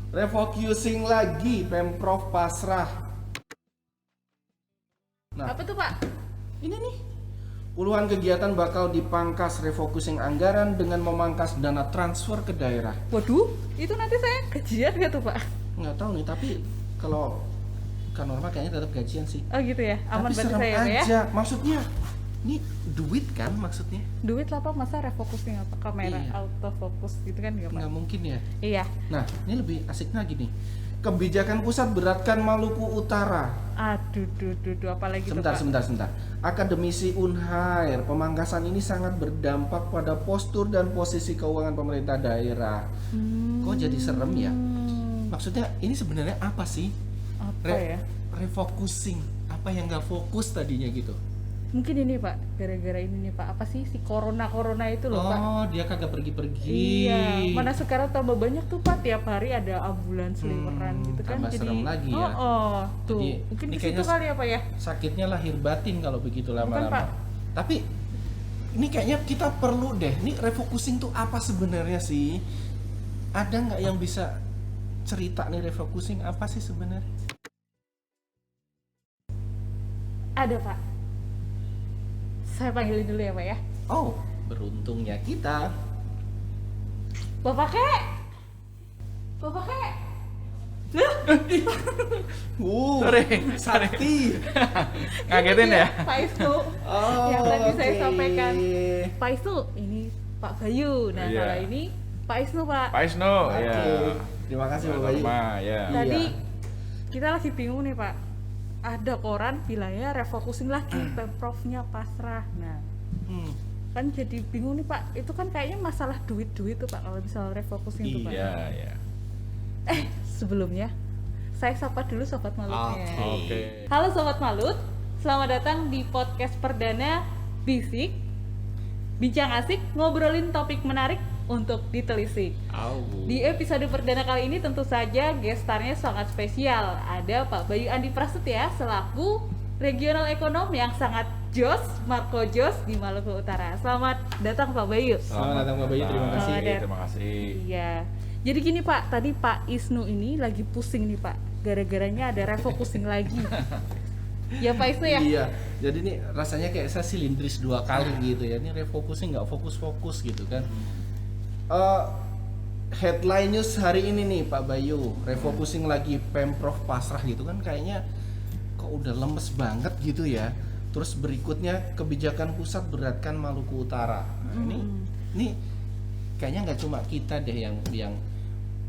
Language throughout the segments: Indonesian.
Refocusing lagi, Pemprov pasrah. Nah, Apa tuh Pak? ini nih. Puluhan kegiatan bakal dipangkas refocusing anggaran dengan memangkas dana transfer ke daerah. Waduh, itu nanti saya gajian nggak tuh Pak? Nggak tahu nih, tapi kalau kan normal kayaknya tetap gajian sih. Oh gitu ya, aman Tapi berarti serem saya Pak, ya. aja. Maksudnya, ini duit kan maksudnya? Duit lah Pak, masa refocusing apa? Kamera Iya. autofocus gitu kan nggak Pak? Nggak mungkin ya. Iya. Nah, ini lebih asik lagi nih. Kebijakan pusat beratkan Maluku Utara. Aduh, apalagi tuh Pak? Sebentar. Akademisi Unhair, pemangkasan ini sangat berdampak pada postur dan posisi keuangan pemerintah daerah. Kok jadi serem ya? Maksudnya ini sebenarnya apa sih? Apa ya? Refocusing. Apa yang nggak fokus tadinya gitu? Mungkin ini Pak, gara-gara ini nih Pak, apa sih si corona itu loh Pak? Oh, dia kagak pergi-pergi. Iya, mana sekarang tambah banyak tuh Pak, tiap hari ada ambulans liweran gitu kan. tambah serem lagi ya. Tuh, Jadi, mungkin ini di situ kayaknya kali apa ya? Sakitnya lahir batin kalau begitu Bukan, Pak. lama-lama. Tapi ini kayaknya kita perlu deh. Ini refocusing tuh apa sebenarnya sih? Ada nggak yang bisa cerita nih refocusing apa sih sebenarnya? Ada Pak. Saya panggilin dulu ya Pak ya. Oh, beruntungnya kita. Bapak kek. Sorry. Sakti. Ngagetin ya? Pak Isnu. Oh, Yang tadi saya oke. sampaikan. Pak Isnu, ini Pak Bayu. Nah, Iya. kalau ini Pak Isnu Pak. Pak Isnu, Oke. ya. Terima kasih Pak Bayu. Norma, ya. Tadi Iya. kita lagi bingung nih Pak. Ada koran bilangnya refocusing lagi, Pemprovnya pasrah. Nah, Hmm. kan jadi bingung nih Pak. Itu kan kayaknya masalah duit tuh Pak kalau misal refocusing tuh Pak. Iya, ya. Sebelumnya saya sapa dulu Sobat Malutnya. Oke. Halo Sobat Malut, selamat datang di podcast perdana Bisik. Bincang asik, ngobrolin topik menarik untuk ditelisik. Di episode perdana kali ini tentu saja gestarnya sangat spesial. Ada Pak Bayu Andi Prasetya selaku regional ekonom yang sangat jos, Marco Jos di Maluku Utara. Selamat datang Pak Bayu. Selamat datang Pak Bayu, terima kasih. Terima kasih. Iya. Jadi gini Pak, tadi Pak Isnu ini lagi pusing nih Pak. Gara-garanya ada refocusing lagi. Ya Pak Isnu ya? Iya, jadi ini rasanya kayak saya silindris 2 kali gitu ya. Ini refocusing nggak fokus-fokus gitu kan. Headline news hari ini nih Pak Bayu, refocusing lagi Pemprov pasrah gitu kan, kayaknya kok udah lemes banget gitu ya. Terus berikutnya kebijakan pusat beratkan Maluku Utara. Nah, ini kayaknya nggak cuma kita deh yang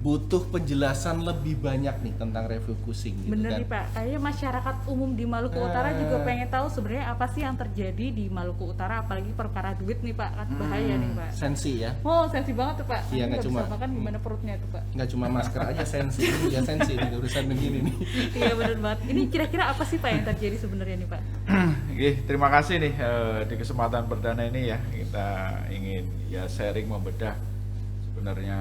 butuh penjelasan lebih banyak nih tentang refocusing gitu. Bener kan. nih Pak, kayaknya masyarakat umum di Maluku Utara juga pengen tahu sebenarnya apa sih yang terjadi di Maluku Utara, apalagi perkara duit nih Pak, kan bahaya nih Pak. Sensi ya. Oh sensi banget tuh Pak, Iya, nanti nggak nggak bisa cuma- makan gimana perutnya tuh Pak. Nggak cuma masker aja sensi, ini ya sensi nih urusan begini nih. Iya bener banget, ini kira-kira apa sih Pak yang terjadi sebenarnya nih Pak? Oke, terima kasih nih di kesempatan perdana ini ya. Kita ingin ya sharing membedah sebenarnya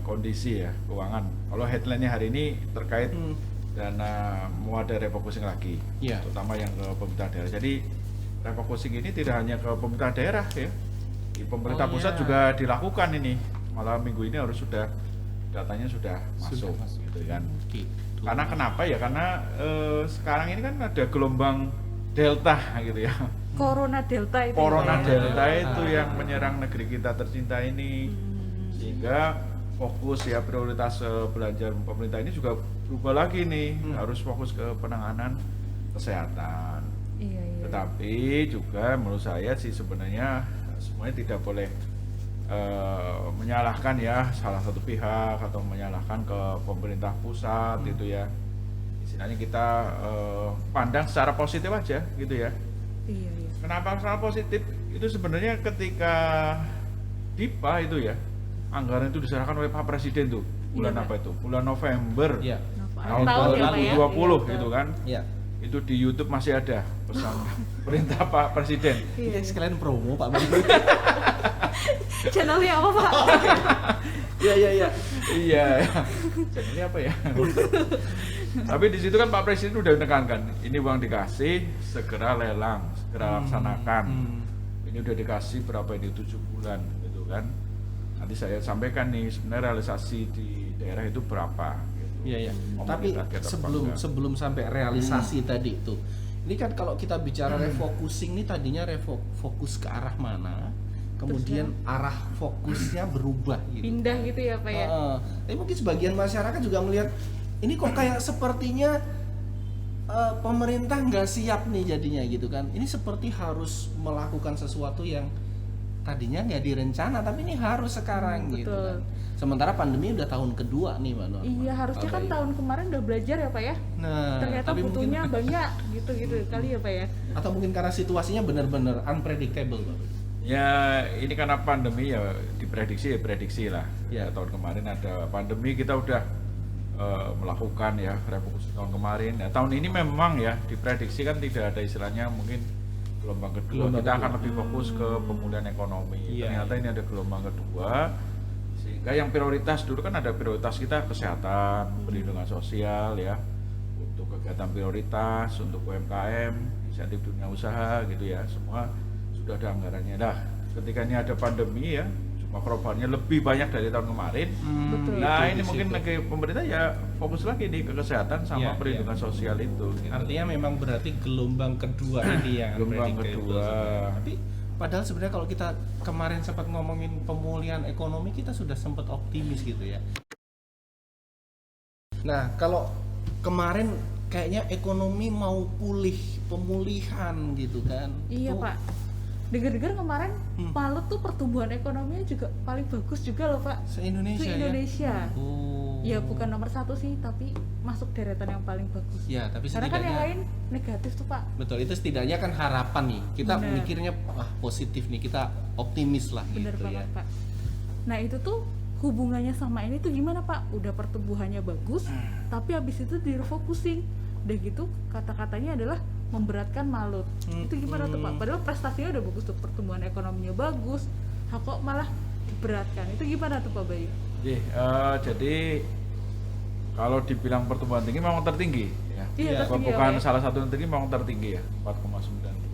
kondisi ya keuangan. Kalau headline-nya hari ini terkait dana mau ada refocusing lagi, Iya. terutama yang ke pemerintah daerah. Jadi refocusing ini tidak hanya ke pemerintah daerah ya, di pemerintah Oh, pusat iya. juga dilakukan ini. Malah minggu ini harus sudah datanya sudah masuk, masuk. gitu kan. Gitu. Karena kenapa ya? Karena sekarang ini kan ada gelombang delta gitu ya. Corona Delta itu. Corona ya, Pak? delta itu yang menyerang negeri kita tercinta ini, sehingga fokus ya prioritas belanja pemerintah ini juga berubah lagi nih, harus fokus ke penanganan kesehatan. Iya. Tetapi juga menurut saya sih sebenarnya semuanya tidak boleh menyalahkan ya salah satu pihak atau menyalahkan ke pemerintah pusat gitu ya. Istilahnya kita pandang secara positif aja gitu ya. Iya. Kenapa secara positif? Itu sebenarnya ketika DIPA itu ya, anggaran itu diserahkan oleh Pak Presiden tuh bulan Iya, Pak. apa itu? Bulan November Iya. tahun Tahun ya, Pak, ya? 2020 Iya, gitu kan. Iya. Itu di YouTube masih ada pesan perintah Pak Presiden. Iya. Ini sekalian promo Pak Bayu. Channelnya apa Pak? Iya. Iya. Jadi ini apa ya? Tapi di situ kan Pak Presiden udah menekankan, ini uang dikasih, segera lelang, segera laksanakan. Ini udah dikasih berapa ini 7 bulan gitu kan. Nanti saya sampaikan nih sebenarnya realisasi di daerah itu berapa gitu. Iya ya. Ngomongin Tapi target apa sebelum enggak. sebelum sampai realisasi tadi itu, ini kan kalau kita bicara refocusing ini tadinya fokus ke arah mana, kemudian arah fokusnya berubah gitu. Pindah gitu ya Pak ya. Tapi mungkin sebagian masyarakat juga melihat ini kok kayak sepertinya pemerintah nggak siap nih jadinya gitu kan. Ini seperti harus melakukan sesuatu yang tadinya nggak direncana tapi ini harus sekarang gitu betul. kan. Sementara pandemi udah tahun kedua nih Mbak Nur. Iya, harusnya kan tahun kemarin udah belajar ya Pak ya. Nah, Ternyata tapi butuhnya mungkin, banyak gitu-gitu kali ya Pak ya. atau mungkin karena situasinya benar-benar unpredictable Pak. Ya ini karena pandemi ya prediksi lah. Ya. Tahun kemarin ada pandemi kita udah melakukan ya refokusi tahun kemarin. Nah, tahun ini memang ya diprediksi kan tidak ada istilahnya mungkin gelombang kedua. Gelombang Kita kedua. akan lebih fokus ke pemulihan ekonomi. Iya, Ternyata ini ada gelombang kedua. Sehingga yang prioritas dulu kan ada prioritas kita kesehatan, perlindungan sosial ya. Untuk kegiatan prioritas, untuk UMKM, inisiatif dunia usaha gitu ya. Semua sudah ada anggarannya. Nah, ketika ini ada pandemi ya, cuma korbannya lebih banyak dari tahun kemarin. Betul. Nah, Itu ini di mungkin situ. lagi pemerintah ya fokus lagi nih ke kesehatan sama Iya, perlindungan iya. sosial itu. Artinya memang berarti gelombang kedua ini yang Gelombang unpredictable kedua. sebenarnya. Tapi padahal sebenarnya kalau kita kemarin sempat ngomongin pemulihan ekonomi kita sudah sempat optimis gitu ya. Nah, kalau kemarin kayaknya ekonomi mau pemulihan gitu kan. Iya Itu- Pak. Dengar-dengar kemarin Malut tuh pertumbuhan ekonominya juga paling bagus juga loh Pak. Se-Indonesia ya? Se-Indonesia. Oh. Ya bukan nomor 1 sih, tapi masuk deretan yang paling bagus. Ya, tapi Karena kan yang setidaknya lain negatif tuh Pak. betul, itu setidaknya kan harapan nih. Kita Benar. mikirnya positif nih, kita optimis lah Bener gitu banget ya. Pak. Nah itu tuh hubungannya sama ini tuh gimana Pak? Udah pertumbuhannya bagus, tapi habis itu di-refocusing. Udah gitu kata-katanya adalah memberatkan Malut. Itu gimana tuh Pak? Padahal prestasinya udah bagus tuh, pertumbuhan ekonominya bagus, kok malah diberatkan. Itu gimana tuh Pak Bayu? Jadi kalau dibilang pertumbuhan tinggi memang tertinggi ya. Iya, tertinggi, Bukan oke. salah satu yang tinggi memang tertinggi ya, 4,92 itu.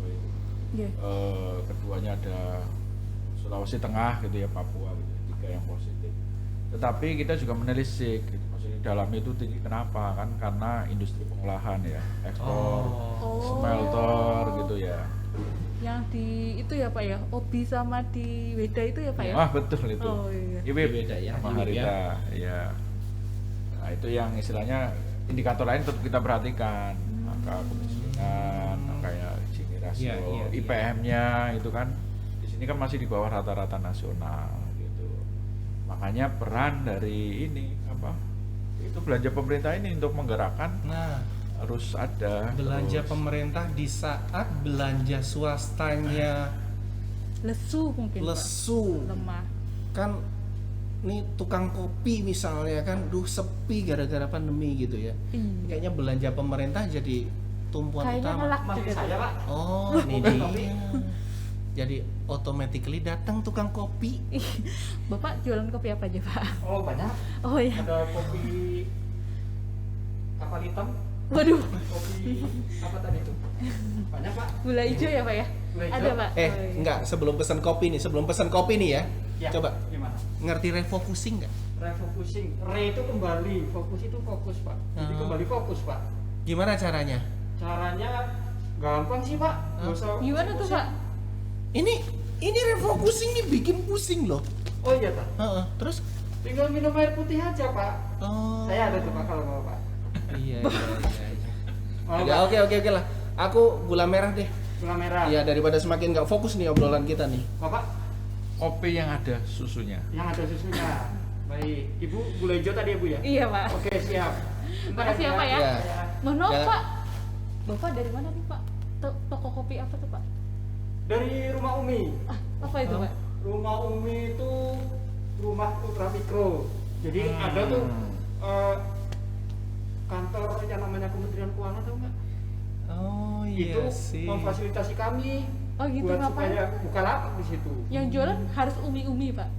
Iya. Keduanya ada Sulawesi Tengah gitu ya, Papua gitu, tiga yang positif. Tetapi kita juga menelisik, gitu. Maksudnya dalamnya itu tinggi kenapa kan? Karena industri pengolahan ya, ekspor, Oh. smelter gitu ya. Yang di itu ya Pak ya, Obi sama di Weda itu ya Pak ya? Wah betul itu. Oh iya. IWIP Beda ya, sama IWIP Harita, ya. Nah itu yang istilahnya indikator lain tetap kita perhatikan, angka kemiskinan, angka ya Gini rasio, Iya, iya, iya. IPM-nya itu kan di sini kan masih di bawah rata-rata nasional gitu. Makanya peran dari ini apa? Itu belanja pemerintah ini untuk menggerakkan Nah, harus ada belanja terus. pemerintah di saat belanja swastanya Lesu mungkin Pak. lesu. Lemah. Kan nih tukang kopi misalnya kan sepi gara-gara pandemi gitu ya. Iya. Kayaknya belanja pemerintah jadi tumpuan Kayaknya utama. ngelak Masih juga saya tuh. Pak. Oh, ini dia. Jadi automatically datang tukang kopi. Bapak jualan kopi apa aja Pak? Oh banyak. Oh ya. Ada kopi kapal hitam, Waduh, kopi apa tadi itu? Banyak Pak. gula hijau ya Pak ya? Gula hijau. Ada Pak. Oh, iya. Enggak, sebelum pesan kopi nih ya. Ya, Coba gimana? ngerti refocusing enggak? Refocusing. Re itu kembali, fokus itu fokus Pak. Jadi Oh. kembali fokus Pak. Gimana caranya? Caranya gampang sih Pak. Nggak usah Gimana tuh pusing-pusing. Pak? Ini refocusing nih bikin pusing loh. Oh iya Pak. Heeh, terus Tinggal minum air putih aja Pak. oh. Saya ada tuh Pak kalau mau Pak. Iya. Mau Ya Pak? oke lah. Aku gula merah deh. Gula merah. Iya, daripada semakin nggak fokus nih obrolan kita nih. Bapak Kopi yang ada susunya. yang ada susunya. Baik. Ibu gula hijau tadi ya Bu ya? Iya Pak. Oke siap. Makasih ya, Pak, ya. Iya. Mohon maaf Jangan- Pak. Bapak dari mana nih Pak? Toko kopi apa tuh Pak? Dari rumah Umi. Ah, apa itu Oh. Pak? Rumah Umi itu rumah ultra mikro. Jadi ada tuh kantor yang namanya Kementerian Keuangan tahu nggak? Oh Itu iya sih. memfasilitasi kami Oh gitu, buat ngapain? supaya buka lapak di situ. Yang jualan harus umi-umi Pak.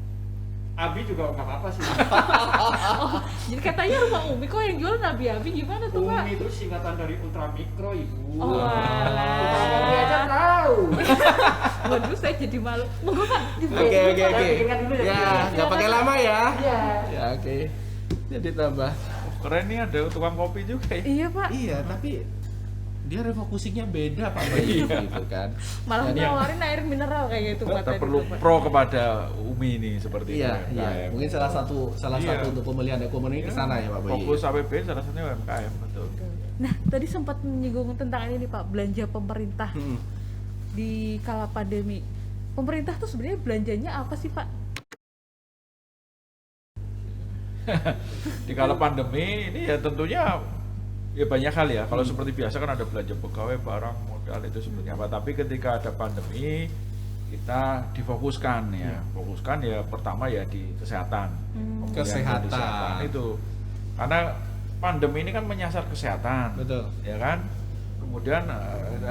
Abi juga nggak apa-apa sih. Oh, jadi katanya rumah umi kok yang jualan abi-abi gimana tuh Pak? Umi itu singkatan dari ultra mikro ibu. Oh alah. Ultra Umi aja tahu. Waduh saya jadi malu. Monggo Pak. Oke. Saya bikinkan dulu ya, Bu. Ya, nggak pakai lama ya. Iya. Ya oke. Jadi tambah. Keren nih, ada tukang kopi juga ya. Iya Pak, Iya, tapi dia refocusingnya beda Pak Bayu gitu kan. malah Dan- nawarin air mineral kayak gitu Pak Kita tadi perlu tuh, Pak. pro kepada Umi ini seperti Iya, itu. iya. UMKM. Mungkin salah satu Iya. untuk pemulihan ekonomi ke sana ya Pak Bayu. Fokus APBN salah satunya UMKM, betul. Nah, tadi sempat menyinggung tentang ini nih Pak, belanja pemerintah Hmm. di kala pandemi. Pemerintah tuh sebenarnya belanjanya apa sih Pak? Di kala pandemi ini ya tentunya ya banyak hal ya. Kalau seperti biasa kan ada belanja pegawai, barang, modal itu seperti apa. Tapi ketika ada pandemi kita difokuskan ya. Fokuskan ya pertama ya di kesehatan. Pemulihan Kesehatan. itu. Karena pandemi ini kan menyasar kesehatan. Betul. Ya kan? Kemudian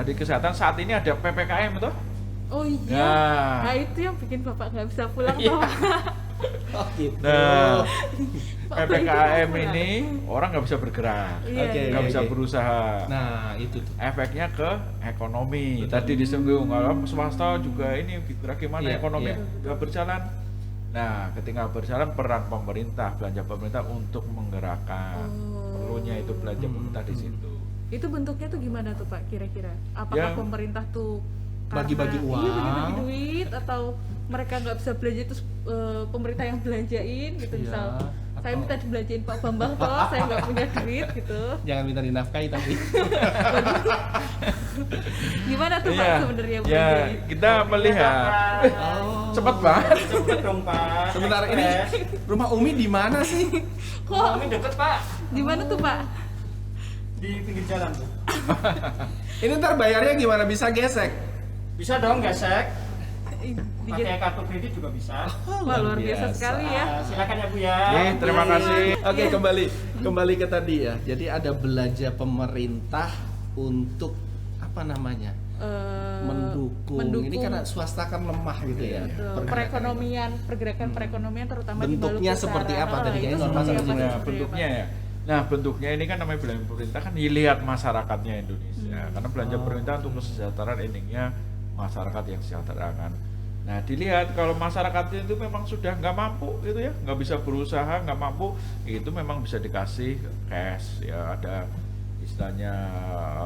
di kesehatan saat ini ada PPKM itu. Oh iya. Ya. Nah, itu yang bikin Bapak nggak bisa pulang Iya. tuh. Oh gitu. Nah, Pak PPKM Bayu ini orang nggak bisa bergerak, Iya, Oke, nggak iya, bisa iya. berusaha. Nah, itu tuh. Efeknya ke ekonomi. Betul. Tadi disinggung kalau swasta juga ini bagaimana Iya, ekonomi iya. nggak berjalan. Nah, ketika berjalan peran pemerintah, belanja pemerintah untuk menggerakkan. Oh. Perlunya itu belanja pemerintah di situ. Itu bentuknya tuh gimana tuh Pak kira-kira? Apakah Ya. pemerintah tuh karena- Bagi-bagi uang. Iya, bagi-bagi duit atau mereka nggak bisa belanja terus pemerintah yang belanjain gitu Iya, misal saya atau- minta dibelanjain Pak Bambang toh saya nggak punya duit gitu. Jangan minta dinafkahi tapi. Gimana tuh Pak Iya, sebenarnya ya belanjain? kita melihat. Oh. Cepet banget. Cepet dong Pak. Sebentar ini rumah Umi di mana sih? Kok Kami deket Pak. di mana tuh Pak? Di pinggir jalan tuh. Ini ntar bayarnya gimana, bisa gesek? Bisa dong gesek. Di- Pakai kartu kredit juga bisa. Wah, luar biasa sekali ya. Nah, silakan ya Bu ya. Oke, terima kasih. Oke, kembali ke tadi ya. Jadi ada belanja pemerintah untuk apa namanya? Mendukung. Ini karena swasta kan lemah gitu ya. Betul. pergerakan. Perekonomian, pergerakan perekonomian terutama di Bentuknya Maluku seperti Utara. apa tadi? Itu Kayaknya seperti normal apa sama sih juga. Nah, sebenarnya, bentuknya Pak? ya. Nah, bentuknya ini kan namanya belanja pemerintah kan dilihat masyarakatnya Indonesia. Karena belanja pemerintah untuk kesejahteraan endingnya masyarakat yang sejahtera kan. Nah, dilihat kalau masyarakatnya itu memang sudah nggak mampu gitu ya, nggak bisa berusaha, nggak mampu, itu memang bisa dikasih cash ya, ada istilahnya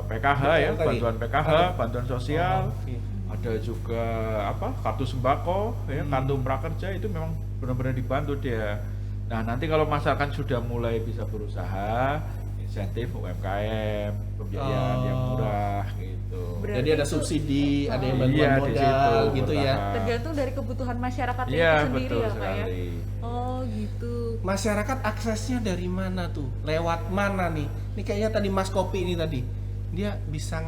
PKH ya, Betul tadi. bantuan PKH, bantuan sosial. Oh, oke. Ada juga apa kartu sembako ya, kartu prakerja itu memang benar-benar dibantu dia. Nah, nanti kalau masyarakat sudah mulai bisa berusaha, insentif UMKM, pembiayaan yang Oh. murah gitu. Berarti Jadi ada itu- subsidi, ada yang Oh. bantuan Iya, di situ, modal gitu ya. bertahap. Tergantung dari kebutuhan masyarakat Iya, itu sendiri betul ya Pak ya. sekali. Oh gitu. Masyarakat aksesnya dari mana tuh? Lewat mana nih? Ini kayaknya tadi Mas Kopi ini tadi. Dia bisa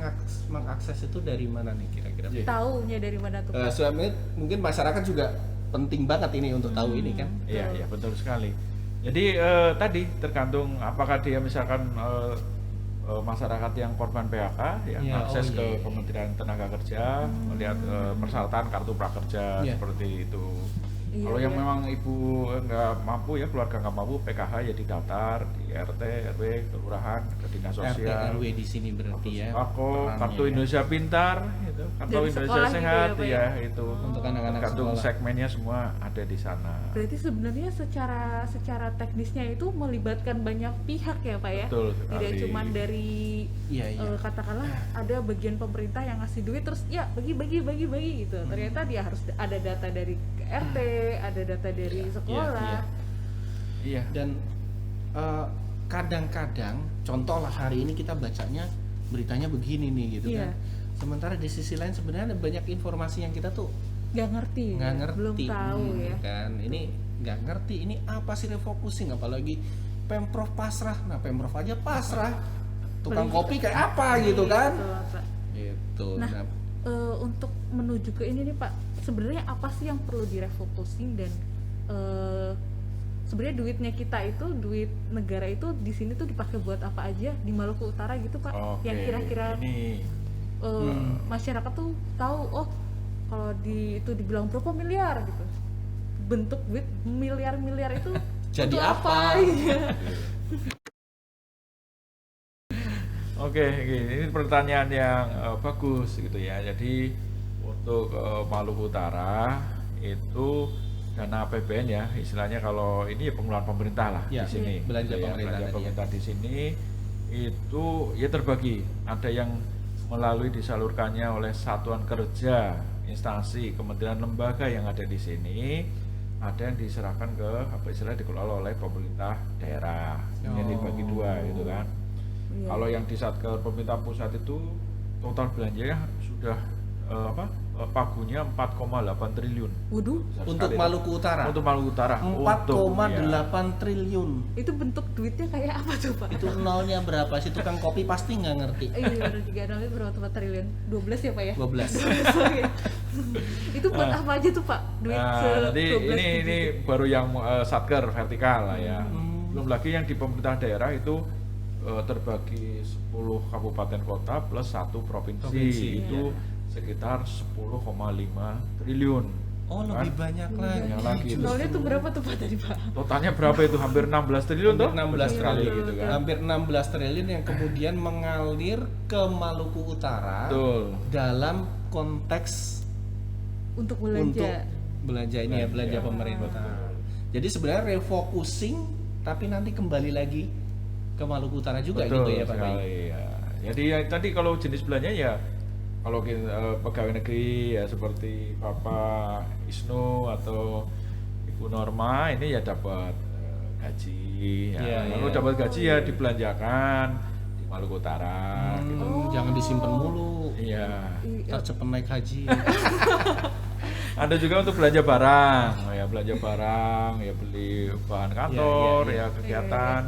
mengakses itu dari mana nih kira-kira? Taunya dari mana tuh Pak? Soalnya mungkin masyarakat juga penting banget ini untuk tahu ini kan. Iya, iya betul sekali. Jadi tadi tergantung apakah dia misalkan masyarakat yang korban PHK yang Iya, akses oh ke iya. Kementerian Tenaga Kerja melihat persyaratan kartu prakerja Iya. seperti itu. Iya, Kalau yang iya. memang ibu nggak mampu ya keluarga nggak mampu PKH ya didaftar di RT, RW, kelurahan, ke dinas RT sosial. RW di sini berarti ya. Sembako, perannya kartu ya. Indonesia Pintar, itu, kartu Dari Indonesia sekolah gitu Sehat, ya, Pak, ya, ya? itu. Untuk anak-anak Tergantung sekolah. segmennya semua ada di sana. Berarti sebenarnya secara teknisnya itu melibatkan banyak pihak ya Pak ya. Betul Tidak sekali. cuma dari Iya, iya. katakanlah ada bagian pemerintah yang ngasih duit terus ya bagi gitu. Ternyata dia harus ada data dari RT, ada data dari sekolah. Iya. Dan kadang-kadang contoh lah hari ini kita bacanya beritanya begini nih gitu Iya. kan. Sementara di sisi lain sebenarnya ada banyak informasi yang kita tuh Nggak ngerti. nggak ngerti, Belum tahu ya. kan. Ini nggak ngerti ini apa sih refocusing, apalagi Pemprov pasrah. Nah, Pemprov aja pasrah. Tukang Beli- kopi kayak apa gitu kan. Betul, Pak. Gitu. Nah, untuk menuju ke ini nih Pak, sebenarnya apa sih yang perlu direfocusing dan sebenarnya duitnya kita itu, duit negara itu di sini tuh dipakai buat apa aja di Maluku Utara gitu Pak? Oke. Yang kira-kira ini masyarakat tuh tahu, oh kalau itu dibilang berapa miliar gitu, bentuk duit miliar-miliar itu Jadi untuk apa? Iya. Oke, ini pertanyaan yang bagus gitu ya. Jadi untuk Maluku Utara itu dana APBN ya, istilahnya kalau ini ya pengeluaran pemerintah lah Ya, di sini. belanja Ya, pemerintah belanja tadi ya. pemerintah di sini itu ya terbagi. Ada yang melalui disalurkannya oleh satuan kerja, instansi, kementerian, lembaga yang ada di sini. Ada yang diserahkan ke apa istilah dikelola oleh pemerintah daerah. Ini dibagi dua gitu kan. Iya. Kalau yang di Satker pemerintah pusat itu total belanjanya sudah pagunya 4,8 triliun. Waduh, Besar Untuk sekali, Maluku Utara. Untuk Maluku Utara. 4,8 triliun. itu bentuk duitnya kayak apa tuh Pak? Itu nolnya berapa sih? Tukang kopi pasti nggak ngerti. Iya benar juga, namanya berapa triliun? 12 ya Pak ya? 12. Sorry. Itu buat apa aja tuh Pak? Duit Jadi 12 ini gitu. baru yang Satker vertikal lah ya. Belum lagi yang di pemerintah daerah itu terbagi 10 kabupaten kota plus 1 provinsi, Provinsi, itu sekitar 10,5 triliun. Oh, lebih banyak lagi. Banyak lagi itu. Nolnya tuh berapa tuh Pak tadi Pak? Totalnya berapa itu? Hampir 16 triliun tuh? 16 sekali triliun gitu kan. Hampir 16 triliun yang kemudian mengalir ke Maluku Utara Betul. dalam konteks Untuk untuk belanja. belanja ini ya, belanja Belanja. pemerintah. Jadi sebenarnya refocusing tapi nanti kembali lagi ke Maluku Utara juga Betul gitu ya Pak Bayu. sekali, ya. Jadi ya, tadi kalau jenis belanja ya kalau pegawai negeri ya seperti Bapak Isnu atau Ibu Norma ini ya dapat gaji ya. Iya, Kalau iya. dapat gaji ya dibelanjakan di Maluku Utara gitu. Jangan disimpan mulu. Iya. Ntar cepet naik haji. Ada juga untuk belanja barang, ya belanja barang, ya beli bahan kantor, iya. ya kegiatan.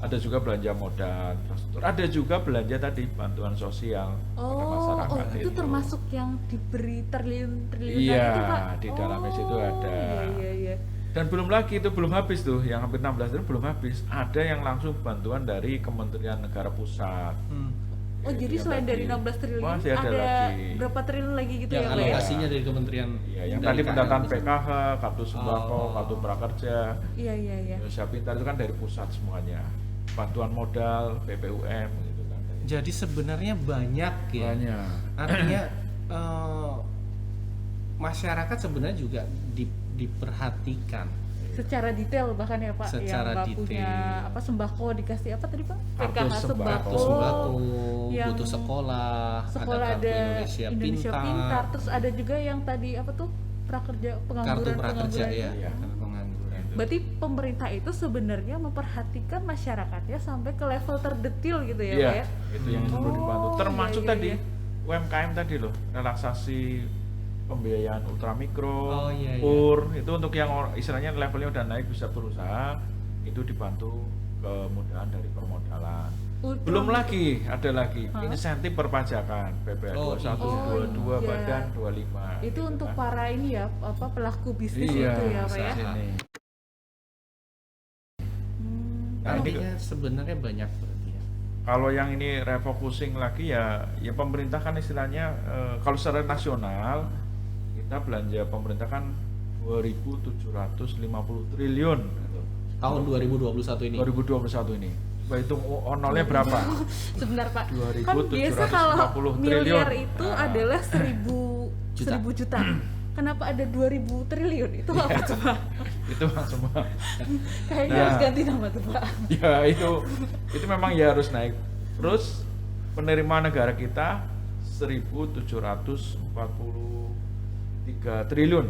Ada juga belanja modal, infrastruktur. Ada juga belanja tadi bantuan sosial pada masyarakat itu termasuk yang diberi triliun-triliun Iya, tadi tuh Pak? di dalamnya situ ada. Iya. Dan belum lagi itu belum habis tuh, yang hampir 16 triliun belum habis. Ada yang langsung bantuan dari Kementerian Negara Pusat. Oh Ya, jadi yang selain tadi. dari 16 triliun Masih ada lagi. berapa triliun lagi gitu Yang ya Pak ya? alokasinya dari kementerian. Iya, yang dari tadi pendataan KM. PKH, kartu sembako, Oh. kartu prakerja, Iya. Indonesia Pintar itu kan dari pusat semuanya. Bantuan modal, BPUM gitu kan. Jadi sebenarnya banyak ya. Banyak. Artinya masyarakat sebenarnya juga diperhatikan. Secara detail bahkan ya Pak, Secara yang Pak detail. punya apa sembako dikasih apa tadi Pak? Kartu PKH sembako. Kartu sembako, yang butuh sekolah sekolah kartu ada Indonesia Pintar, terus ada juga yang tadi apa tuh prakerja kartu pengangguran prakerja ya, Iya. kartu pengangguran. Berarti pemerintah itu sebenarnya memperhatikan masyarakatnya sampai ke level terdetil gitu ya Iya, Pak ya? itu yang perlu dibantu. Oh, Termasuk iya, tadi iya. UMKM tadi loh, relaksasi pembiayaan ultramikro, Oh, iya, iya. PUR, itu untuk yang istilahnya levelnya udah naik bisa berusaha, itu dibantu kemudahan dari permodalan. Belum lagi, ada lagi insentif perpajakan PPh Oh, 21, iya. 22, Oh, iya. Badan 25. Itu gitu untuk kan. para ini ya, apa pelaku bisnis Iya, itu ya Pak ya? saat ini. Nah, ini artinya sebenarnya banyak berarti ya. Kalau yang ini refocusing lagi ya pemerintah kan istilahnya kalau secara nasional kita belanja pemerintah kan 2.750 triliun gitu. Tahun 2021 ini. 2021 ini. Coba hitung nolnya berapa? Sebentar Pak, 2.750 kan biasa kalau miliar triliun. itu Nah. adalah 1.000 juta. Kenapa ada 2.000 triliun? Itu apa tuh Pak? Itu semua. Kayaknya Nah. harus ganti nama tuh Pak. Ya itu memang ya harus naik. Terus penerimaan negara kita 1.743 triliun.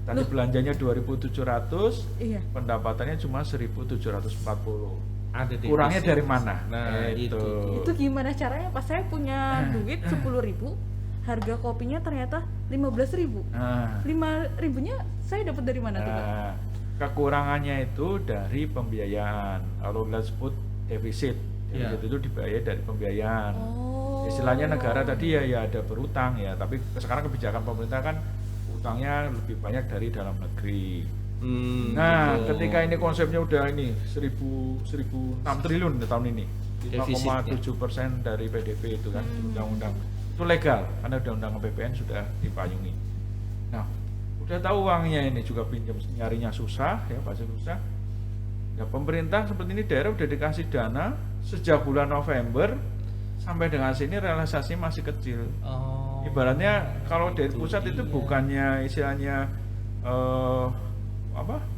Tadi Loh. belanjanya 2.700, Iya. pendapatannya cuma 1.740. Ada defisit. Kurangnya dari mana? Nah, itu. Itu gimana caranya Pak? Saya punya duit 10.000, harga kopinya ternyata 15.000. Nah, 5.000-nya saya dapat dari mana tuh Pak? nah, kekurangannya itu dari pembiayaan. Kalau kita sebut defisit, Ya. defisit itu dibayar dari pembiayaan. Oh. Istilahnya negara tadi ya ada berutang ya, tapi sekarang kebijakan pemerintah kan utangnya lebih banyak dari dalam negeri. Nah, betul. ketika ini konsepnya udah ini 1.006 triliun di tahun ini, Defisitnya. 5,7% dari PDB itu kan undang-undang itu legal karena undang-undang PPN sudah dipayungi. Nah, udah tahu uangnya ini juga pinjam nyarinya susah ya pasti susah. Ya pemerintah seperti ini daerah udah dikasih dana sejak bulan November sampai dengan sini realisasi masih kecil. Oh. Ibaratnya kalau dari itu pusat itu dia. bukannya istilahnya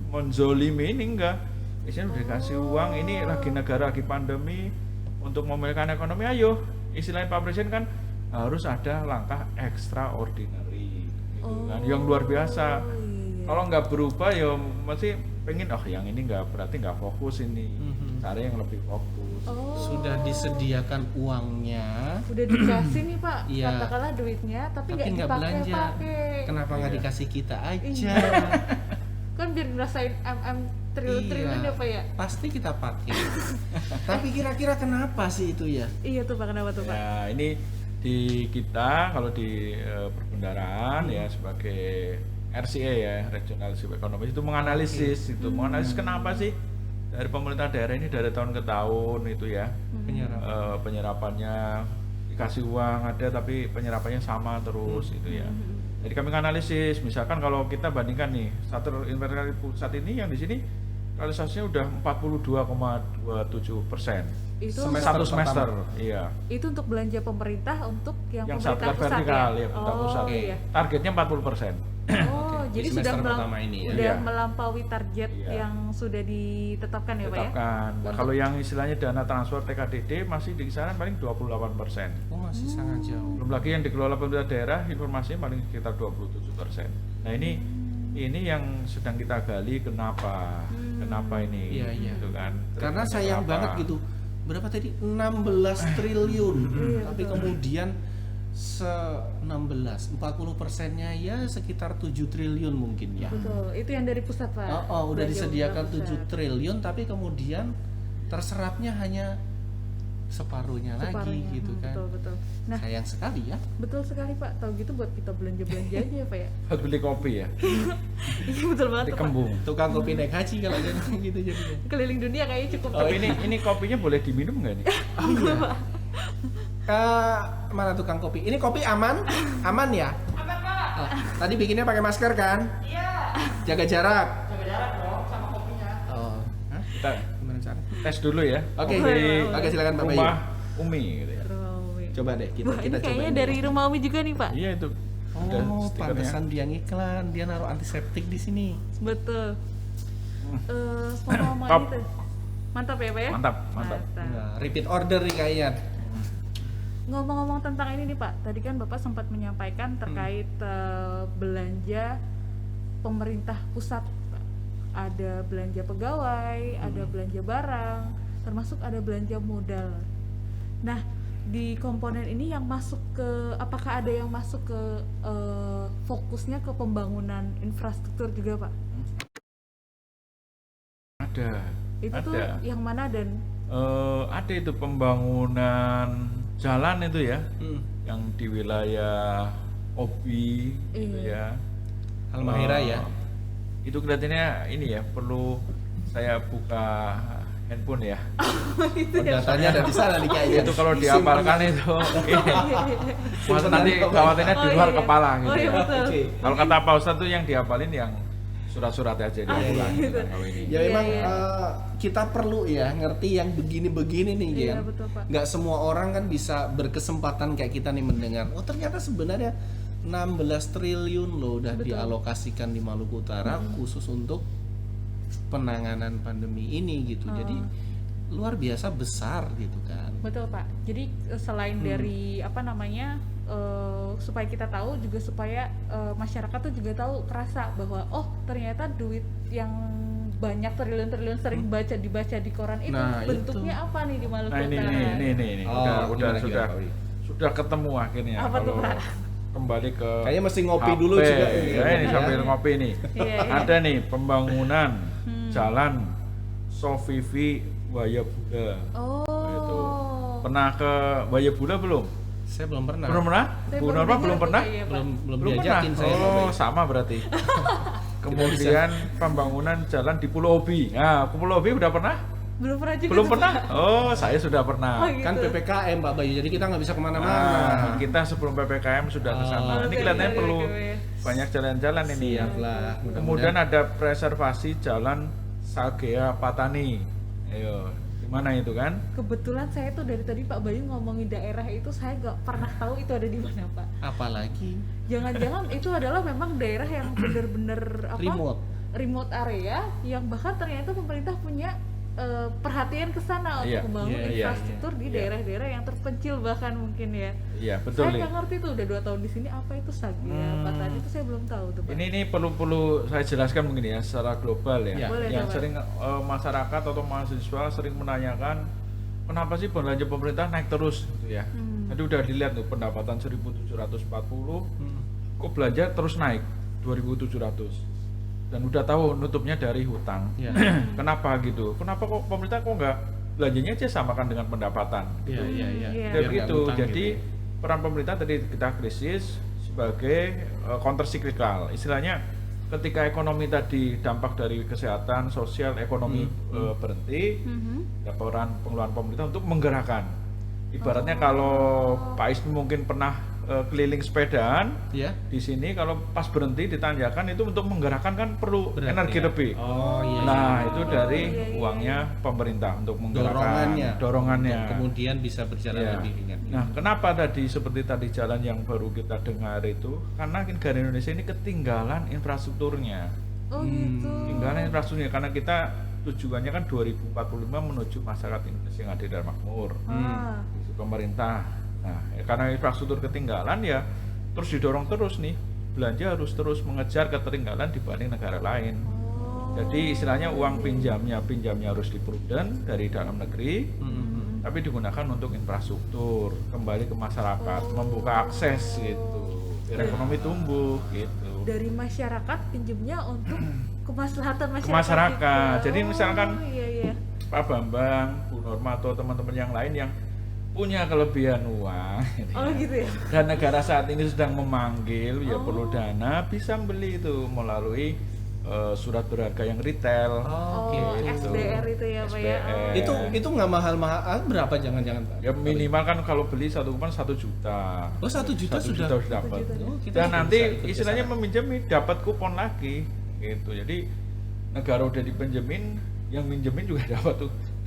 menzolimi ini enggak. Isinya udah dikasih uang, ini lagi negara lagi pandemi untuk memulihkan ekonomi, ayo. Istilahnya Pak Presiden kan harus ada langkah extraordinary gitu kan, yang luar biasa. Kalau nggak berubah ya masih pengen yang ini berarti nggak fokus ini. Cari yang lebih fokus. Sudah disediakan uangnya, Udah dikasih nih Pak, Iya. katakanlah duitnya, tapi nggak nggak belanja. dipakai-pakai. Kenapa nggak Iya. dikasih kita aja? Iya. Kan biar ngerasain triliun-triliun Iya. ya Pak ya. Pasti kita pakai. Tapi kira-kira kenapa sih itu ya? Iya tuh Pak, kenapa tuh Pak? Ya ini di kita kalau di perbendaharaan ya sebagai RCA ya, Regional Chief Economist, itu menganalisis menganalisis kenapa sih dari pemerintah daerah ini dari tahun ke tahun itu ya penyerapannya dikasih uang ada tapi penyerapannya sama terus itu ya. Jadi kami analisis, misalkan kalau kita bandingkan nih satu investasi pusat ini yang di sini realisasinya udah 42,27%. Itu Satu Semester semester, pertama. iya. itu untuk belanja pemerintah untuk yang Yang pemerintah satu pusat vertikal ya. ya, pemerintah pusat. Iya. Targetnya 40%. Oh, Oke, jadi di sudah semester pertama ini ya. udah Iya. melampaui target Iya. yang sudah ditetapkan ya Pak ya. Tetapkan. Nah, kalau yang istilahnya dana transfer TKDD masih di kisaran paling 28%. Oh, masih sangat jauh. Belum lagi yang dikelola pemerintah daerah informasinya paling sekitar 27%. Nah, ini yang sedang kita gali kenapa ini Iya, iya. gitu kan. Karena Terus sayang kenapa? banget gitu. Berapa tadi? 16 triliun. Tapi kemudian 40%-nya ya sekitar 7 triliun mungkin ya. Betul, itu yang dari pusat Pak. Udah Belanja disediakan pusat. 7 triliun tapi kemudian terserapnya hanya separuhnya lagi Separuhnya. gitu kan. Betul. Nah, Sayang sekali ya. betul sekali Pak. Tahu gitu buat kita belanja-belanja aja ya Pak ya. Buat beli kopi ya, Iya betul banget di tuh, Pak. Kembung. Tukang kopi naik haji kalau jadi gitu jadinya. Keliling dunia kayaknya cukup. Tapi ini kopinya boleh diminum nggak nih? Mana tukang kopi? Ini kopi aman? Aman ya? Aman Pak. Tadi bikinnya pakai masker kan? Iya. Jaga jarak. Jaga jarak dong sama kopinya. Oh, hah? Kita Gimana cara? tes dulu ya. Oke. Kopi Oke, silakan Pak Bayu. rumah Umi gitu ya. Romi. Coba deh kita Wah, ini kita kayaknya cobain dari dulu. rumah Umi juga nih Pak. Iya itu. Ada Oh, stikernya. pantesan dia ngiklan, dia naruh antiseptik di sini. Betul. Sama Top. gitu. Mantap ya Pak ya? Mantap. Nah, repeat order nih kayaknya. Ngomong-ngomong tentang ini nih Pak, tadi kan Bapak sempat menyampaikan terkait belanja pemerintah pusat, Pak. Ada belanja pegawai, ada belanja barang, termasuk ada belanja modal. Nah, di komponen ini yang masuk ke, apakah ada yang masuk ke fokusnya ke pembangunan infrastruktur juga Pak? Ada. Itu tuh Ada. yang mana dan Ada itu pembangunan jalan itu ya, yang di wilayah Obi gitu Iya. ya. Halmahera ya. Itu kelihatannya ini ya, perlu saya buka handphone ya. itu Oh, ya, datanya ada di sana nih kayaknya. Itu kalau Disimpan. dihafalkan itu masa nanti Simpan. khawatirnya di Oh, luar iya. kepala gitu Oh, iya, ya. betul. Oke. Kalau kata Pak Ustadz tuh yang dihafalin yang surat-surat aja diulang gitu kan kalau ini. Ya Iya, memang iya. kita perlu ya ngerti yang begini-begini nih Iya, Gen. betul, Pak. Nggak semua orang kan bisa berkesempatan kayak kita nih mendengar. Oh ternyata sebenarnya 16 triliun loh udah Betul. dialokasikan di Maluku Utara khusus untuk penanganan pandemi ini gitu. Jadi luar biasa besar gitu kan. Betul Pak. Jadi selain dari apa namanya supaya kita tahu juga supaya masyarakat tuh juga tahu kerasa bahwa oh ternyata duit yang banyak triliun-triliun sering dibaca di koran itu Nah, bentuknya apa nih di Maluku Nah ini Utara? Oh, udah gimana, Pak Wi? sudah ketemu akhirnya. Apa tuh, Kalau Pak? kembali ke Kayaknya mesti ngopi HP. dulu juga Ya, ini ya. sambil ngopi nih. Iya, iya. Ada nih pembangunan jalan Sofivi Wayabula. Oh. Itu. Pernah ke Wayabula belum? Saya belum pernah. Belum pernah? Saya Bu baru Norma dengar belum tuh, pernah? Pak, iya, Pak. Belum Belum diajakin pernah. saya Pak Oh, Bayu. sama berarti. Kemudian pembangunan jalan di Pulau Obi. Nah, Pulau Obi udah pernah? Belum pernah juga. Belum tuh, pernah? Pak. Oh, saya sudah pernah. Oh, gitu. Kan PPKM Pak Bayu, jadi kita nggak bisa kemana-mana. Nah, kita sebelum PPKM sudah ke sana. Oh, Ini oke, kelihatannya oke, perlu oke. banyak jalan-jalan ini ya. Siap lah. Kemudian ada preservasi jalan Sagea Patani. Ayo, gimana itu kan? Kebetulan saya tuh dari tadi Pak Bayu ngomongin daerah itu saya nggak pernah tahu itu ada di mana Pak. apalagi Jangan-jangan itu adalah memang daerah yang benar-benar apa? remote. remote area yang bahkan ternyata pemerintah punya perhatian ke sana untuk Iya, membangun iya, infrastruktur di iya. daerah-daerah yang terpencil bahkan mungkin ya. Iya, betul Saya nih. nggak ngerti tuh udah 2 tahun di sini apa itu SAGE apa tadi itu saya belum tahu tuh Pak. Ini perlu saya jelaskan mungkin ya secara global ya. Ya. Boleh, Yang coba. sering masyarakat atau mahasiswa sering menanyakan kenapa sih belanja pemerintah naik terus gitu ya. Tadi udah dilihat tuh pendapatan 1.740, kok belanja terus naik 2.700. Dan udah tahu nutupnya dari hutang. Ya. Kenapa gitu? Kenapa kok pemerintah kok nggak belanjanya aja samakan dengan pendapatan? Iya, iya, iya. Iya. Ya Biar begitu. nggak ngutang Jadi gitu. peran pemerintah tadi kita krisis sebagai counter cyclical. Istilahnya ketika ekonomi tadi dampak dari kesehatan, sosial, ekonomi berhenti, ada peran pengeluaran pemerintah untuk menggerakkan. Ibaratnya kalau Pak Ismi mungkin pernah keliling sepedaan Ya. di sini, kalau pas berhenti ditanjakan itu untuk menggerakkan kan perlu Berat energi ya. lebih. Oh iya. Nah, iya. itu dari iya, iya. uangnya pemerintah untuk menggerakkan Dorongannya. Dorongannya. Kemudian bisa berjalan Ya. lebih ringan. Nah, kenapa tadi seperti tadi jalan yang baru kita dengar itu? Karena negara Indonesia ini ketinggalan infrastrukturnya. Oh gitu. Ketinggalan infrastrukturnya karena kita tujuannya kan 2045 menuju masyarakat Indonesia yang adil dan makmur. Ah. Itu pemerintah. Nah, karena infrastruktur ketinggalan ya terus didorong terus nih. Belanja harus terus mengejar ketertinggalan dibanding negara lain. Jadi istilahnya uang pinjamnya harus diprudent dari dalam negeri. Tapi digunakan untuk infrastruktur, kembali ke masyarakat, membuka akses gitu, biar ekonomi tumbuh gitu. Dari masyarakat pinjemnya untuk kemaslahatan masyarakat. Ke masyarakat. juga. Jadi misalkan iya iya. Pak Bambang, Bu Norma atau teman-teman yang lain yang punya kelebihan uang, gitu Oh ya. gitu ya. Dan negara saat ini sedang memanggil, ya perlu dana, bisa beli itu melalui surat berharga yang retail. Oh, gitu. SBR itu ya Pak ya. SBR. Itu nggak mahal-mahal, berapa jangan-jangan Pak? Ya minimal kan kalau beli satu kupon 1 juta. Oh 1 juta 1 sudah. juta sudah dapat. Oh, kita Dan juga nanti bisa ikut istilahnya ke sana. meminjam dapat kupon lagi gitu. Jadi negara udah dipinjemin, yang minjemin juga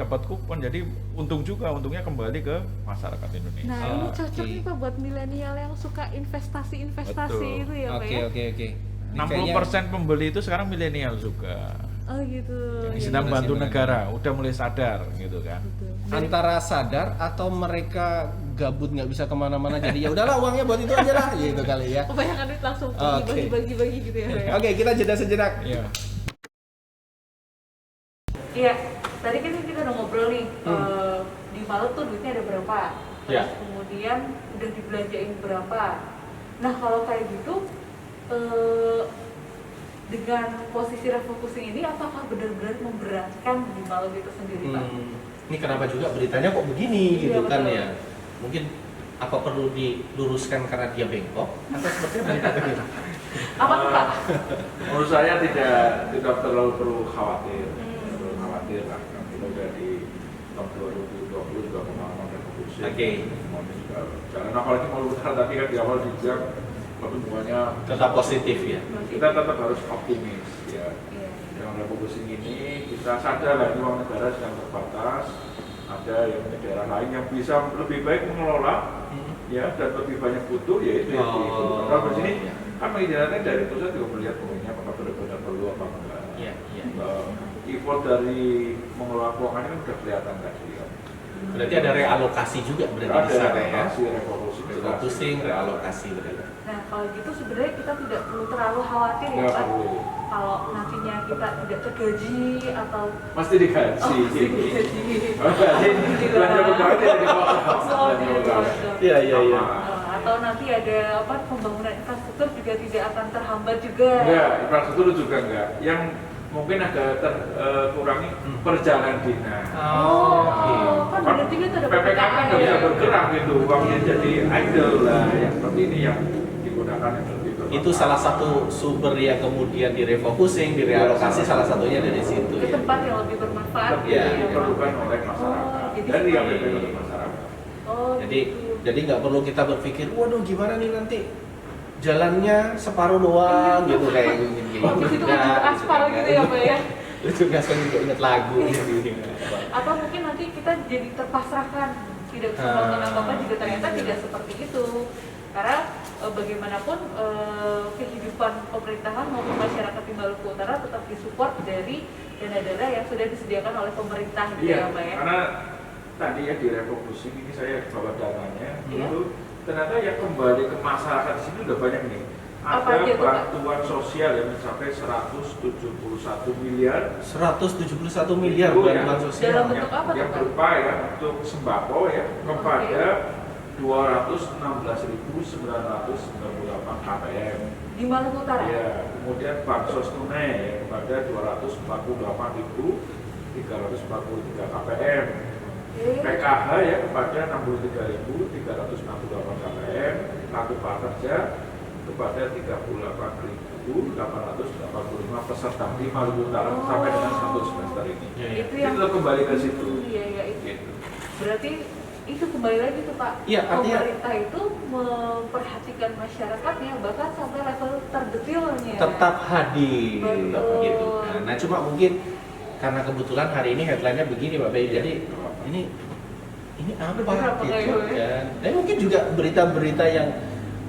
dapat kupon. Jadi untungnya kembali ke masyarakat Indonesia. Nah ini Oke. cocok nih Pak buat milenial yang suka investasi Betul. itu ya Pak ya. Oke. Ini 60% pembeli itu sekarang milenial juga. Oh gitu. Yang Iya, sedang iya. bantu Generasi negara, udah mulai sadar gitu kan. Betul. antara sadar atau mereka gabut nggak bisa kemana-mana jadi ya udahlah uangnya buat itu aja lah gitu kali ya. Kebanyakan duit langsung Oke. bagi-bagi gitu ya Pak ya. Oke, kita jeda sejenak. Iya. Iya, tadi kan kita udah ngobrol nih di Malut tuh duitnya ada berapa, terus Ya. kemudian udah dibelanjain berapa. Nah kalau kayak gitu dengan posisi refocusing ini apakah benar-benar memberatkan di Malut itu sendiri Pak? Ini kenapa juga beritanya kok begini Iya, gitu kan betul. ya? Mungkin apa perlu diluruskan karena dia bengkok atau seperti apa? Apa tuh Pak? Menurut saya tidak terlalu perlu khawatir. Perlu khawatir lah. Kita udah di tahun 2020 juga pengalaman revolusi. Oke. Semuanya juga jangan apalagi mau lutar tadi kan di awal dibilang pertumbuhannya Tetap positif ya. kita tetap harus optimis ya. Iya. Dengan revolusi ini kita sadar lah ini uang negara sedang terbatas. Ada yang daerah lain yang bisa lebih baik mengelola ya dan lebih banyak butuh ya itu yang Oh, kalau di sini iya. kan mengizinkan dari pusat juga melihat ini apakah benar-benar perlu apa enggak. Iya. Effort dari mengelola keuangannya kan sudah kelihatan tadi kan. Berarti ada realokasi juga berarti di Ada sana ya. revolusi revolusi Refocusing, realokasi berarti. Nah kalau gitu sebenarnya kita tidak perlu terlalu khawatir ya Nggak Pak. perlu. Kalau nantinya kita tidak tergaji atau Pasti digaji. pasti digaji. Oh, gaji belanja pegawai tidak dipotong. Oh, tidak dipotong. Iya, iya, iya. Atau nanti ada apa pembangunan infrastruktur juga tidak akan terhambat juga. Enggak, infrastruktur juga enggak. Yang mungkin agak terkurangi perjalanan dinas. Oh, kan benar juga tuh ada PPK kan nggak bisa ya. bergerak gitu, uangnya jadi idle lah. Yang seperti ini yang digunakan yang lebih bermanfaat. Itu salah satu sumber yang kemudian direfocusing, direalokasi salah satunya dari situ Ke ya. tempat yang lebih bermanfaat. lebih Iya. gitu ya, Pak. diperlukan oleh masyarakat. jadi Dari yang seperti- lebih oleh masyarakat. Oh, Jadi gitu. nggak perlu kita berpikir, waduh gimana nih nanti jalannya separuh doang gitu kayak gini. Oh, di situ kan juga aspal gitu ya Pak ya. Itu nggak sering juga inget lagu gitu. Atau mungkin nanti kita jadi terpasrahkan tidak bisa melakukan apa-apa juga ternyata tidak seperti itu. Karena bagaimanapun kehidupan pemerintahan maupun masyarakat di Maluku Utara tetap disupport dari dana-dana yang sudah disediakan oleh pemerintah gitu Iya, ya Pak ya. karena tadi ya di refocusing ini saya bawa dananya, Iya. itu ternyata yang kembali ke masyarakat di sini udah banyak nih. Apa Ada aja tuh, Pak? bantuan sosial yang mencapai 171 miliar 171 miliar Itu bantuan ya. sosial. Dalam bentuk apa tuh, yang Pak? berupa ya untuk sembako ya kepada 216.998 KPM. Di Maluku Utara. Ya, kemudian bansos tunai ya, kepada 248.343 KPM. Oke. PKH ya kepada 63.368 KPM, kartu prakerja kepada 38.885 peserta di Maluku Utara sampai dengan 1 semester ini. Itu yang Itu kembali ke situ. Iya, iya itu. Gitu. Berarti itu kembali lagi tuh Pak. Iya, artinya- pemerintah itu memperhatikan masyarakatnya bahkan sampai level terdetilnya. Tetap hadir Betul. gitu. Nah, cuma mungkin karena kebetulan hari ini headline-nya begini Pak Bayu. Jadi ini apa Bener apa gitu kayak kan. Dan mungkin juga berita-berita yang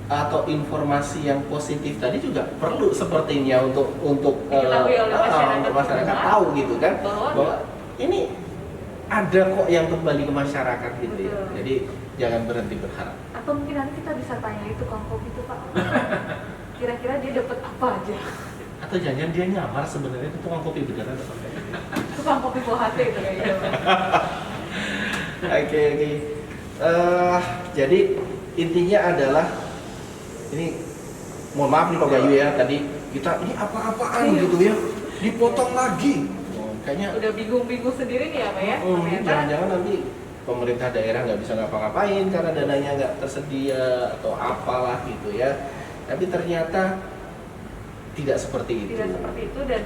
atau informasi yang positif tadi juga perlu sepertinya untuk Diketahui oleh masyarakat untuk masyarakat juga. tahu gitu kan Bahwa ini ada kok yang kembali ke masyarakat gitu ya. Betul. Jadi jangan berhenti berharap. atau mungkin nanti kita bisa tanya itu tukang kopi itu Pak. Kira-kira dia dapat apa aja? Atau jangan dia nyamar sebenarnya itu tukang kopi beneran atau enggak? Tukang kopi buah hati itu kayaknya Pak. Oke. Jadi intinya adalah ini, mohon maaf nih Pak Bayu ya, tadi kita ini apa-apaan Iya. gitu ya, dipotong lagi. Kayaknya Udah bingung-bingung sendiri nih ya Pak ya. Ternyata jangan-jangan nanti pemerintah daerah nggak bisa ngapa-ngapain karena dananya nggak tersedia atau apalah gitu ya. Tapi ternyata tidak seperti itu. tidak seperti itu dan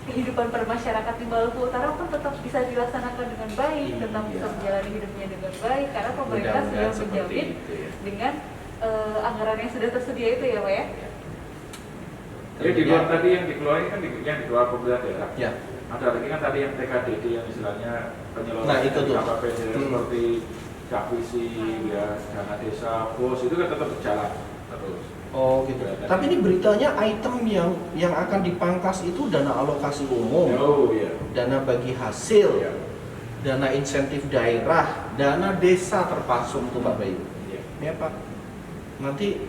kehidupan bermasyarakat di Maluku Utara pun tetap bisa dilaksanakan dengan baik, tetap Iya. bisa menjalani hidupnya dengan baik karena pemerintah Mudah-mudahan sudah seperti menjamin itu ya. dengan anggaran yang sudah tersedia itu ya Pak ya. Ya di luar tadi yang dikeluarkan kan yang di luar pemerintah daerah. Ya. Ada lagi kan tadi yang TKDD yang istilahnya penyeluruhan Nah, itu tuh. KPPD seperti Davisi ya, dana desa, BOS itu kan tetap berjalan terus. Oh gitu. Tapi ini beritanya item yang akan dipangkas itu dana alokasi umum, Oh iya. dana bagi hasil, Iya. dana insentif daerah, dana desa terpasung tuh Pak Bayu. Iya. Ya Pak, nanti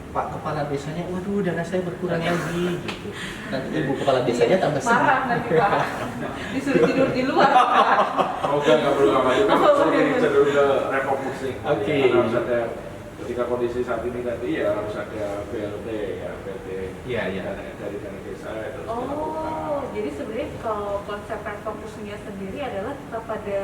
Pak Kepala Desanya, waduh dana saya berkurang lagi gitu. Nanti Ibu Kepala Desanya tambah Marah sedih. nanti Pak. Disuruh tidur di luar Pak. Semoga nggak perlu lama itu kan Oh, sering iya. cenderung ke refocusing. Oke. Karena harus ada ketika kondisi saat ini tadi ya harus ada BLT ya BLT. Iya, iya. Dari dana desa itu harus Oh, dilakukan. jadi sebenarnya kalau konsep refocusingnya sendiri adalah tetap pada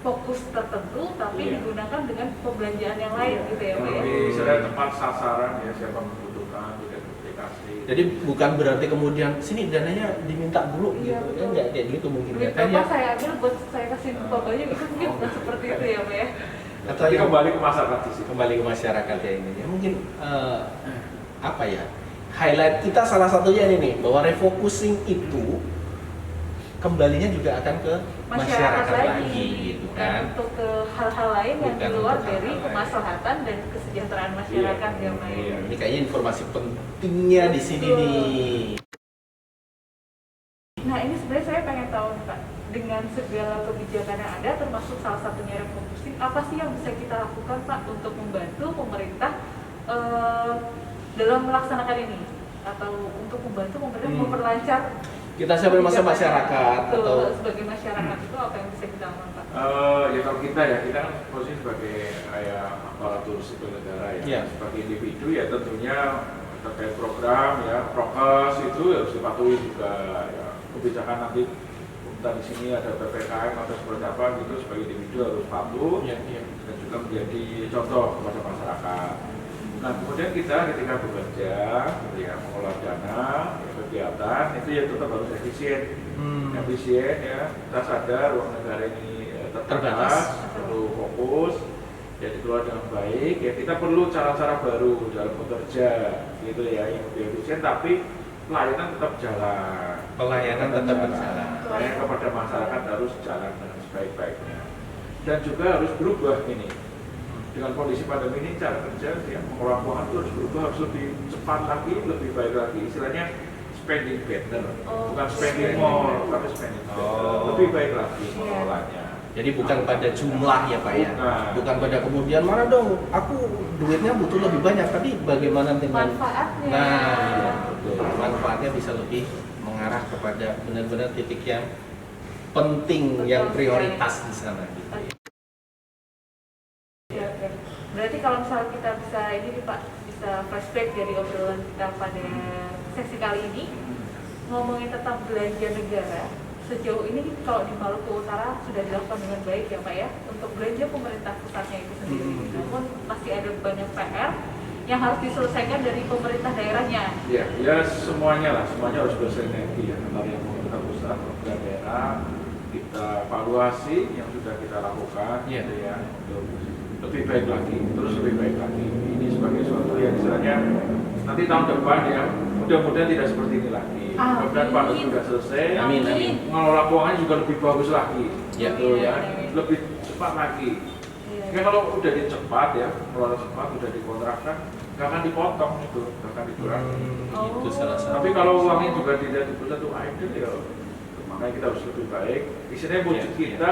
fokus tertentu tapi Iya. digunakan dengan pembelanjaan yang lain gitu ya Pak ya. Lebih istilahnya tepat sasaran ya siapa membutuhkan tidak dikasih. Jadi bukan berarti kemudian sini dananya diminta dulu Iya, gitu. betul. Ya enggak kayak gitu mungkin Duit ya. Kan ya. Bapak saya ambil buat saya kasih ke Pak Bayu itu mungkin bukan seperti itu ya Pak ya. Atau Tapi yang kembali ke masyarakat di situ. kembali ke masyarakat ya ini ya mungkin apa ya, highlight kita salah satunya ini nih bahwa refocusing itu kembalinya juga akan ke masyarakat lagi gitu bukan kan. untuk ke hal-hal lain yang Bukan di luar untuk dari hal-hal lain. kemaslahatan dan kesejahteraan masyarakat ya Pak ya. Iya, ini kayaknya informasi pentingnya di sini Betul. nih. Nah ini sebenarnya saya pengen tahu nih Pak, dengan segala kebijakan yang ada termasuk salah satunya refocusing, apa sih yang bisa kita lakukan Pak untuk membantu pemerintah dalam melaksanakan ini atau untuk membantu pemerintah memperlancar Kita sebagai masa kebijakan? masyarakat Betul, atau sebagai masyarakat itu apa yang bisa kita lakukan Pak? Ya kalau kita kan posisi sebagai kayak aparatur sipil negara ya, Iya. sebagai individu ya tentunya terkait program ya prokes itu harus dipatuhi juga ya kebijakan nanti entah di sini ada PPKM atau seperti apa gitu sebagai individu harus patuh Iya, iya. dan juga menjadi contoh kepada masyarakat. Nah kemudian kita ketika bekerja gitu ya mengelola dana ya, kegiatan itu ya tetap harus efisien. Efisien ya, kita sadar uang negara ini terbatas, perlu fokus, ya dikelola dengan baik. Ya kita perlu cara-cara baru dalam bekerja, gitu ya, yang lebih efisien. Tapi pelayanan tetap jalan. Pelayanan tetap berjalan. Pelayanan kepada masyarakat harus jalan dengan sebaik-baiknya. Dan juga harus berubah ini. Dengan kondisi pandemi ini cara kerja yang mengelola keuangan itu harus berubah, harus lebih cepat lagi, lebih baik lagi. Istilahnya spending better, bukan spending more, tapi spending better. Lebih baik lagi mengelolanya. Jadi bukan pada jumlah ya Pak ya, bukan pada kemudian mana dong, aku duitnya butuh lebih banyak, tapi bagaimana dengan Manfaatnya. Nah, iya, betul. Manfaatnya bisa lebih mengarah kepada benar-benar titik yang penting, yang prioritas di sana. Gitu. Ya, oke. Berarti kalau misalnya kita bisa ini nih Pak, bisa flashback dari obrolan kita pada sesi kali ini, ngomongin tentang belanja negara. Sejauh ini kalau di Maluku Utara sudah dilakukan dengan baik ya Pak ya, untuk belanja pemerintah pusatnya itu sendiri. Namun masih ada banyak PR yang harus diselesaikan dari pemerintah daerahnya. Ya semuanya harus bersinergi ya, antara yang pemerintah pusat, pemerintah daerah, kita evaluasi yang sudah kita lakukan, gitu ya, untuk lebih baik lagi, terus lebih baik lagi. Ini sebagai suatu yang istilahnya nanti tahun depan ya, mudah-mudahan tidak seperti ini lagi. Mudah-mudahan pandemi sudah selesai. Amin. Mengelola keuangan juga lebih bagus lagi, Ya. gitu ya, lebih cepat lagi. Ya kalau udah cepat ya, mengelola cepat, udah dikontrakkan, nggak akan dipotong itu, nggak akan dikurangi. Itu salah satu. Tapi kalau uangnya juga tidak dipusat tuh idle ya, makanya kita harus lebih baik. Istilahnya wujud kita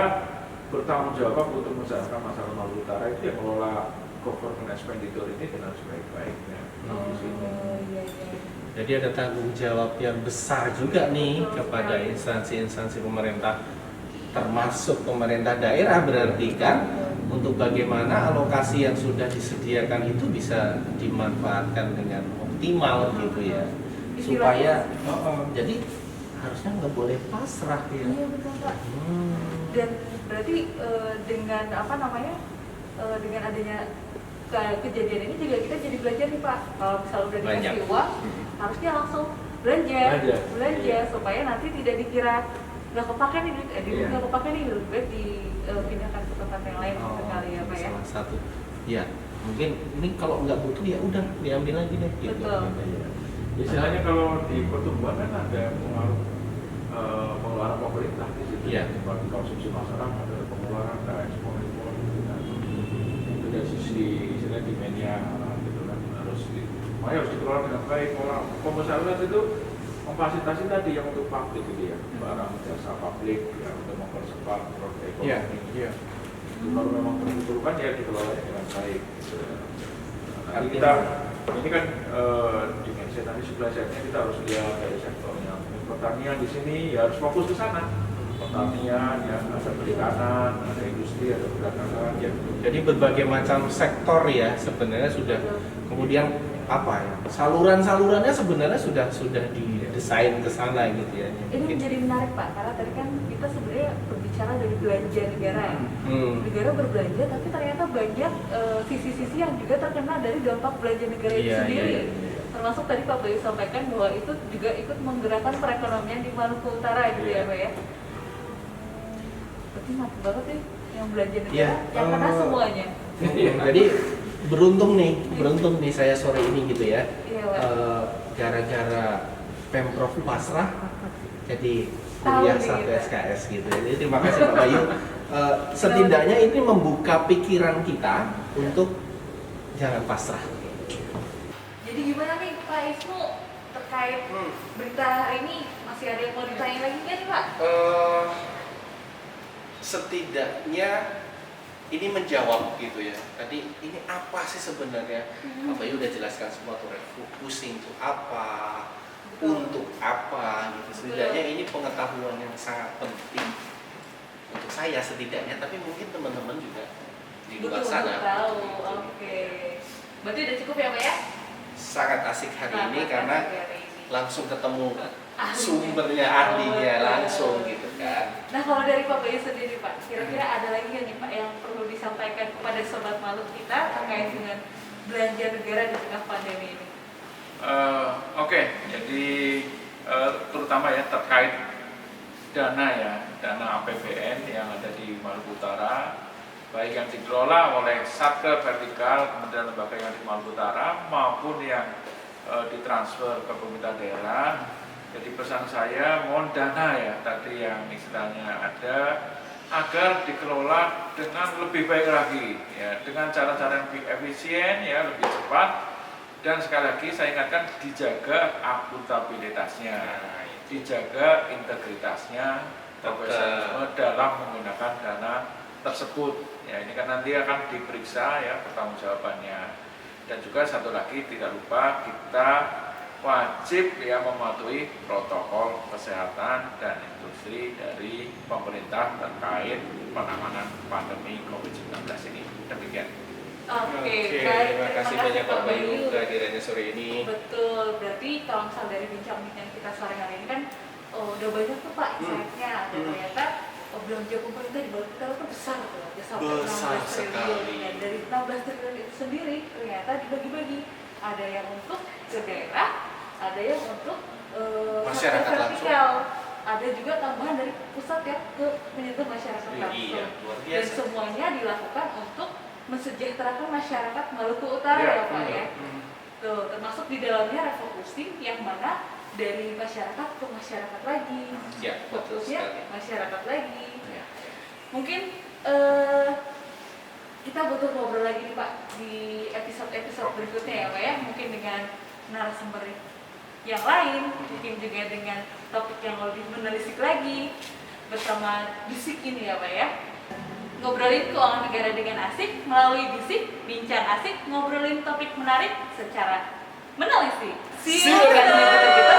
bertanggung jawab untuk menjalankan masalah Maluku Utara itu yang mengelola government expenditure ini dengan sebaik-baiknya. Iya. Jadi ada tanggung jawab yang besar juga nih kepada instansi-instansi pemerintah, termasuk pemerintah daerah berarti kan, untuk bagaimana alokasi yang sudah disediakan itu bisa dimanfaatkan dengan optimal gitu ya, supaya jadi harusnya nggak boleh pasrah ya. Iya betul Pak. Dan berarti dengan apa namanya, dengan adanya kejadian ini juga kita jadi belajar nih Pak. Kalau misalnya udah dikasih uang, harusnya langsung belanja supaya nanti tidak dikira nggak kepake nih duit, nggak kepake nih, lebih baik dipindahkan ke tempat yang lain sekali ya Pak ya. Salah satu, ya mungkin ini kalau nggak butuh ya udah diambil lagi deh. Gitu. Betul. Istilahnya kalau di pertumbuhan kan ada pengaruh pengeluaran pemerintah di situ. Iya. Bagi konsumsi masyarakat, ada pengeluaran, ada ekspor gitu kan. Itu dari sisi istilahnya demandnya gitu kan makanya harus dikelola dengan baik. Pemasaran itu memfasilitasi tadi yang untuk publik gitu ya, barang jasa publik ya, untuk mempercepat roda ekonomi. Iya. Itu kalau memang dibutuhkan ya dikelolanya dengan baik. Gitu. Nanti kita ini kan dimensi tadi supply side-nya kita harus lihat dari sektornya. Pertanian di sini ya harus fokus ke sana. Pertanian, ya ada perikanan, ada industri, ada perdagangan. Ya. Jadi berbagai macam sektor ya sebenarnya sudah, kemudian apa ya, salurannya sebenarnya sudah didesain ke sana gitu ya. Ini menjadi menarik Pak, karena tadi kan kita sebenarnya berbicara dari belanja negara ya. Negara berbelanja, tapi ternyata banyak sisi-sisi yang juga terkena dari dampak belanja negara itu sendiri. Termasuk tadi Pak Bayu sampaikan bahwa itu juga ikut menggerakkan perekonomian di Maluku Utara gitu ya Pak ya. Berarti mantap banget nih yang belanja negara, yang kena semuanya. Jadi beruntung nih saya sore ini gitu ya. Gara-gara Pemprov pasrah jadi kuliah satu SKS gitu. Jadi terima kasih Pak Bayu. Setidaknya ini membuka pikiran kita untuk jangan pasrah. Jadi gimana nih Pak Ismu terkait berita hari ini, masih ada yang mau ditanya lagi nggak nih Pak? Setidaknya ini menjawab gitu ya. Tadi ini apa sih sebenarnya? Pak Bayu udah jelaskan semua tuh, refocusing itu apa, untuk apa gitu. Setidaknya ini pengetahuan yang sangat penting untuk saya setidaknya, tapi mungkin teman-teman juga di luar sana. Oke. Berarti udah cukup ya Pak ya? Sangat asik hari ini karena langsung ketemu sumbernya, ahlinya langsung gitu kan. Nah kalau dari Pak Bayu sendiri Pak, kira-kira ada lagi nggak nih Pak yang perlu disampaikan kepada Sobat Maluku kita terkait dengan belanja negara di tengah pandemi ini? Oke, jadi terutama ya terkait dana APBN yang ada di Maluku Utara, baik yang dikelola oleh Satker vertikal Kementerian Lembaga yang di Maluku Utara maupun yang ditransfer ke pemerintah daerah. Jadi pesan saya mohon dana ya tadi yang istilahnya ada agar dikelola dengan lebih baik lagi ya, dengan cara-cara yang lebih efisien ya, lebih cepat, dan sekali lagi saya ingatkan dijaga akuntabilitasnya, dijaga integritasnya, profesionalisme dalam menggunakan dana tersebut ya. Ini kan nanti akan diperiksa ya pertanggungjawabannya. Dan juga satu lagi tidak lupa kita wajib ya mematuhi protokol kesehatan dan industri dari pemerintah terkait penanganan pandemi COVID-19 ini. Demikian. Oke, baik. Terima kasih banyak Pak Bayu kehadirannya sore ini. Betul, berarti kalau misal dari bincang-bincang kita sore hari ini kan udah banyak tuh Pak insight-nya. Dan ternyata belanja pemerintah di bawah kita itu besar tuh, ya, sampai 16 triliun. Dan dari 16 triliun itu sendiri ternyata dibagi-bagi. Ada yang untuk ke daerah, ada yang untuk Masyarakat vertikal. Ada juga tambahan dari pusat ya ke menyentuh masyarakat langsung. Iya, luar Dan biasa. semuanya dilakukan untuk mensejahterakan masyarakat Maluku Utara ya Pak ya. Tuh, termasuk di dalamnya refocusing yang mana dari masyarakat ke masyarakat lagi. Ya, betul Fokusnya sekali. masyarakat lagi. Ya. Mungkin kita butuh ngobrol lagi nih Pak di episode berikutnya ya Pak ya. Mungkin dengan narasumber yang lain, mungkin juga dengan topik yang lebih menelisik lagi bersama Bisik ini ya Pak ya. Ngobrolin keuangan negara dengan asik melalui Bisik, bincang asik, ngobrolin topik menarik secara menelisik. See you di episode kita.